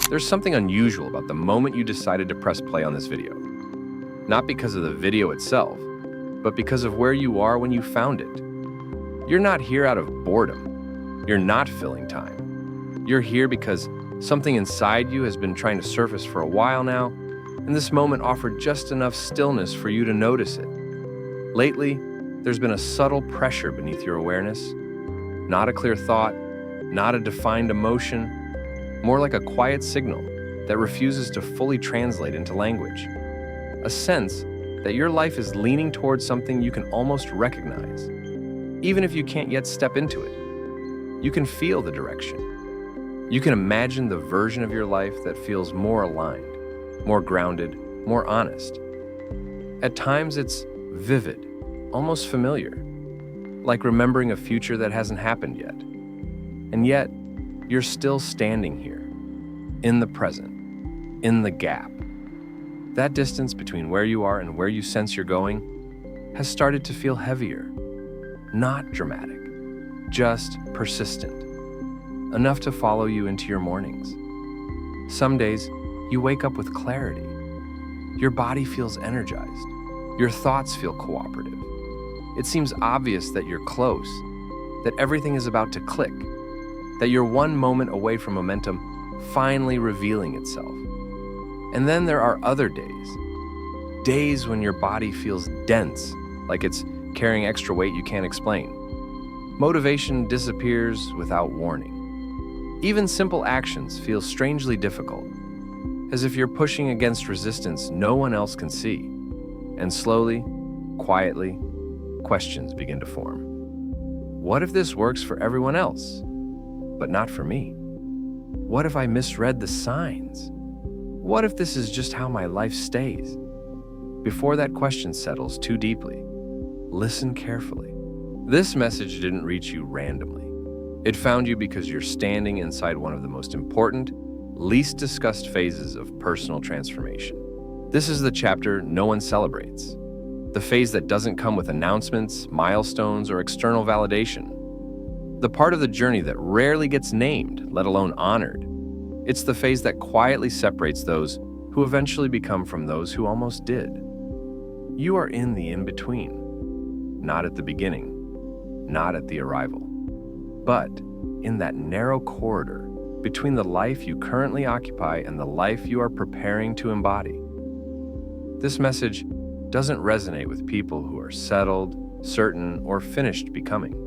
There's something unusual about the moment you decided to press play on this video. Not because of the video itself, but because of where you are when you found it. You're not here out of boredom. You're not filling time. You're here because something inside you has been trying to surface for a while now, and this moment offered just enough stillness for you to notice it. Lately, there's been a subtle pressure beneath your awareness. Not a clear thought, not a defined emotion, more like a quiet signal that refuses to fully translate into language. A sense that your life is leaning towards something you can almost recognize, even if you can't yet step into it. You can feel the direction. You can imagine the version of your life that feels more aligned, more grounded, more honest. At times it's vivid, almost familiar, like remembering a future that hasn't happened yet. And yet, you're still standing here, in the present, in the gap. That distance between where you are and where you sense you're going has started to feel heavier. Not dramatic, just persistent. Enough to follow you into your mornings. Some days, you wake up with clarity. Your body feels energized. Your thoughts feel cooperative. It seems obvious that you're close, that everything is about to click, that you're one moment away from momentum finally revealing itself. And then there are other days when your body feels dense, like it's carrying extra weight you can't explain. Motivation disappears without warning. Even simple actions feel strangely difficult, as if you're pushing against resistance no one else can see. And slowly, quietly, questions begin to form. What if this works for everyone else, but not for me? What if I misread the signs? What if this is just how my life stays? Before that question settles too deeply, listen carefully. This message didn't reach you randomly. It found you because you're standing inside one of the most important, least discussed phases of personal transformation. This is the chapter no one celebrates. The phase that doesn't come with announcements, milestones, or external validation. The part of the journey that rarely gets named, let alone honored. It's the phase that quietly separates those who eventually become from those who almost did. You are in the in-between, not at the beginning, not at the arrival, but in that narrow corridor between the life you currently occupy and the life you are preparing to embody. This message doesn't resonate with people who are settled, certain, or finished becoming.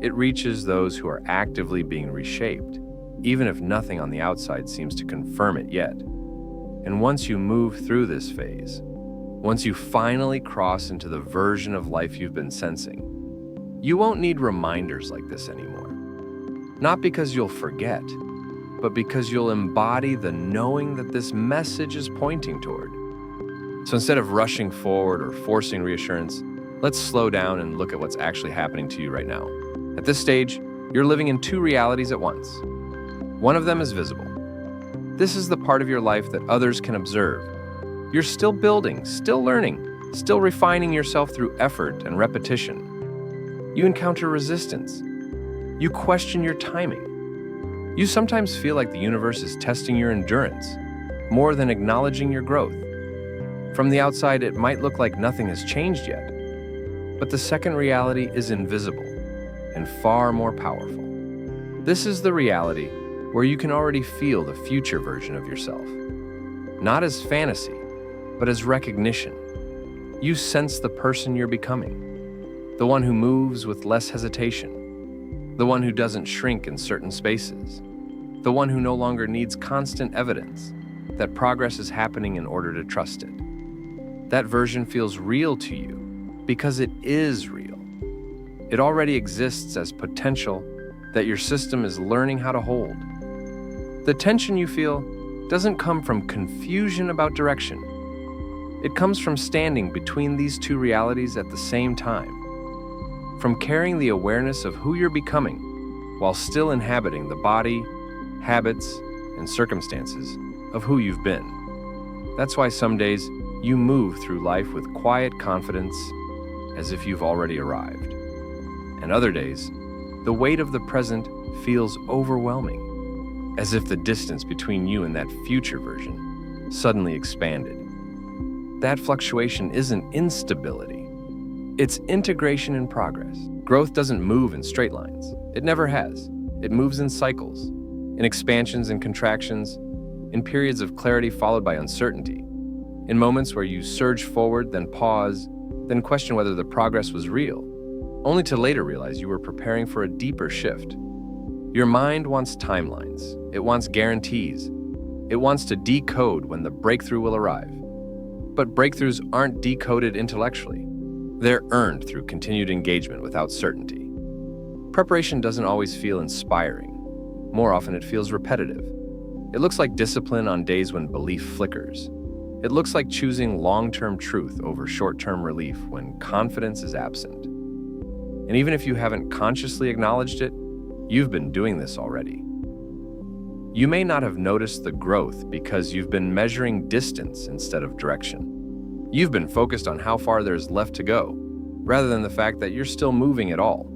It reaches those who are actively being reshaped, even if nothing on the outside seems to confirm it yet. And once you move through this phase, once you finally cross into the version of life you've been sensing, you won't need reminders like this anymore. Not because you'll forget, but because you'll embody the knowing that this message is pointing toward. So instead of rushing forward or forcing reassurance, let's slow down and look at what's actually happening to you right now. At this stage, you're living in two realities at once. One of them is visible. This is the part of your life that others can observe. You're still building, still learning, still refining yourself through effort and repetition. You encounter resistance. You question your timing. You sometimes feel like the universe is testing your endurance, more than acknowledging your growth. From the outside, it might look like nothing has changed yet, but the second reality is invisible and far more powerful. This is the reality where you can already feel the future version of yourself. Not as fantasy, but as recognition. You sense the person you're becoming, the one who moves with less hesitation, the one who doesn't shrink in certain spaces, the one who no longer needs constant evidence that progress is happening in order to trust it. That version feels real to you because it is real. It already exists as potential that your system is learning how to hold. The tension you feel doesn't come from confusion about direction. It comes from standing between these two realities at the same time, from carrying the awareness of who you're becoming while still inhabiting the body, habits, and circumstances of who you've been. That's why some days you move through life with quiet confidence as if you've already arrived. And other days, the weight of the present feels overwhelming, as if the distance between you and that future version suddenly expanded. That fluctuation isn't instability. It's integration in progress. Growth doesn't move in straight lines. It never has. It moves in cycles, in expansions and contractions, in periods of clarity followed by uncertainty, in moments where you surge forward, then pause, then question whether the progress was real, only to later realize you were preparing for a deeper shift. Your mind wants timelines. It wants guarantees. It wants to decode when the breakthrough will arrive. But breakthroughs aren't decoded intellectually. They're earned through continued engagement without certainty. Preparation doesn't always feel inspiring. More often it feels repetitive. It looks like discipline on days when belief flickers. It looks like choosing long-term truth over short-term relief when confidence is absent. And even if you haven't consciously acknowledged it, you've been doing this already. You may not have noticed the growth because you've been measuring distance instead of direction. You've been focused on how far there's left to go, rather than the fact that you're still moving at all.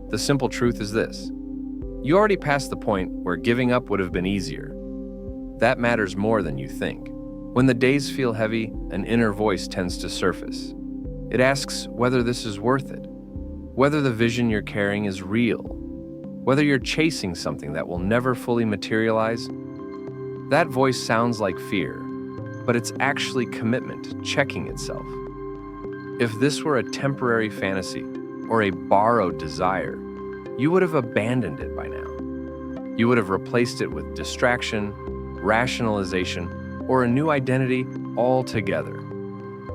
The simple truth is this: you already passed the point where giving up would have been easier. That matters more than you think. When the days feel heavy, an inner voice tends to surface. It asks whether this is worth it, whether the vision you're carrying is real, whether you're chasing something that will never fully materialize. That voice sounds like fear, but it's actually commitment checking itself. If this were a temporary fantasy or a borrowed desire, you would have abandoned it by now. You would have replaced it with distraction, rationalization, or a new identity altogether.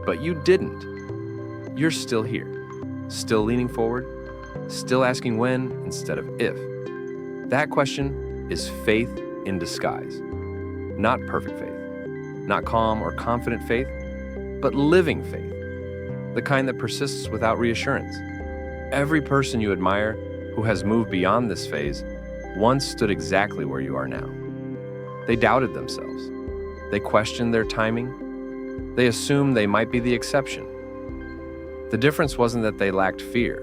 But you didn't. You're still here, still leaning forward, still asking when instead of if. That question is faith in disguise. Not perfect faith, not calm or confident faith, but living faith, the kind that persists without reassurance. Every person you admire who has moved beyond this phase once stood exactly where you are now. They doubted themselves. They questioned their timing. They assumed they might be the exception. The difference wasn't that they lacked fear.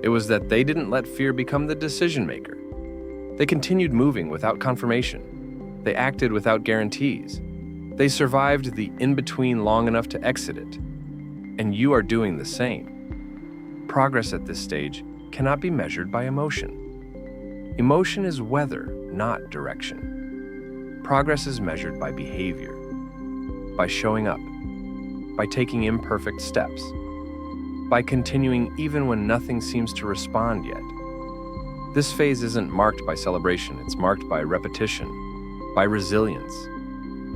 It was that they didn't let fear become the decision maker. They continued moving without confirmation. They acted without guarantees. They survived the in-between long enough to exit it. And you are doing the same. Progress at this stage cannot be measured by emotion. Emotion is weather, not direction. Progress is measured by behavior, by showing up, by taking imperfect steps, by continuing even when nothing seems to respond yet. This phase isn't marked by celebration, it's marked by repetition, by resilience,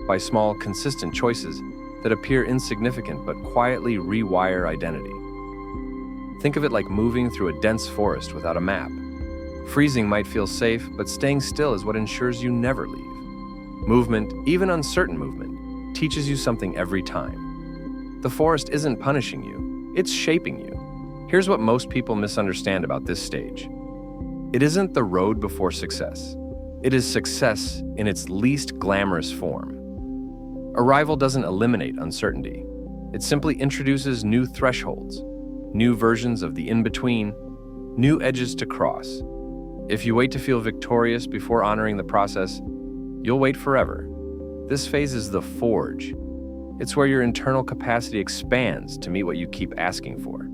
by small, consistent choices that appear insignificant but quietly rewire identity. Think of it like moving through a dense forest without a map. Freezing might feel safe, but staying still is what ensures you never leave. Movement, even uncertain movement, teaches you something every time. The forest isn't punishing you, it's shaping you. Here's what most people misunderstand about this stage. It isn't the road before success. It is success in its least glamorous form. Arrival doesn't eliminate uncertainty. It simply introduces new thresholds, new versions of the in-between, new edges to cross. If you wait to feel victorious before honoring the process, you'll wait forever. This phase is the forge. It's where your internal capacity expands to meet what you keep asking for.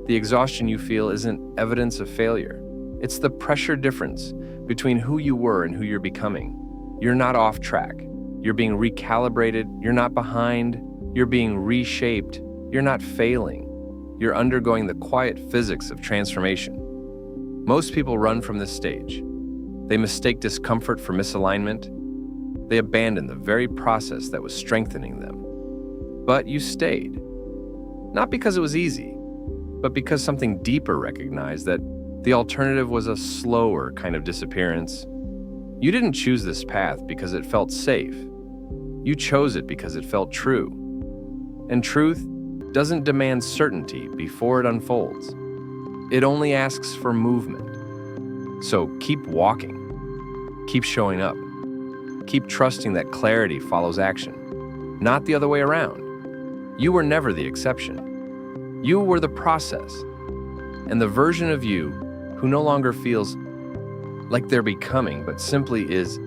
The exhaustion you feel isn't evidence of failure. It's the pressure difference between who you were and who you're becoming. You're not off track. You're being recalibrated. You're not behind. You're being reshaped. You're not failing. You're undergoing the quiet physics of transformation. Most people run from this stage. They mistake discomfort for misalignment. They abandon the very process that was strengthening them. But you stayed. Not because it was easy, but because something deeper recognized that the alternative was a slower kind of disappearance. You didn't choose this path because it felt safe. You chose it because it felt true. And truth doesn't demand certainty before it unfolds. It only asks for movement. So keep walking. Keep showing up. Keep trusting that clarity follows action, not the other way around. You were never the exception. You were the process. And the version of you who no longer feels like they're becoming, but simply is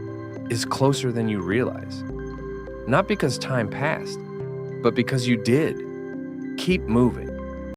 is closer than you realize. Not because time passed, but because you did. Keep moving.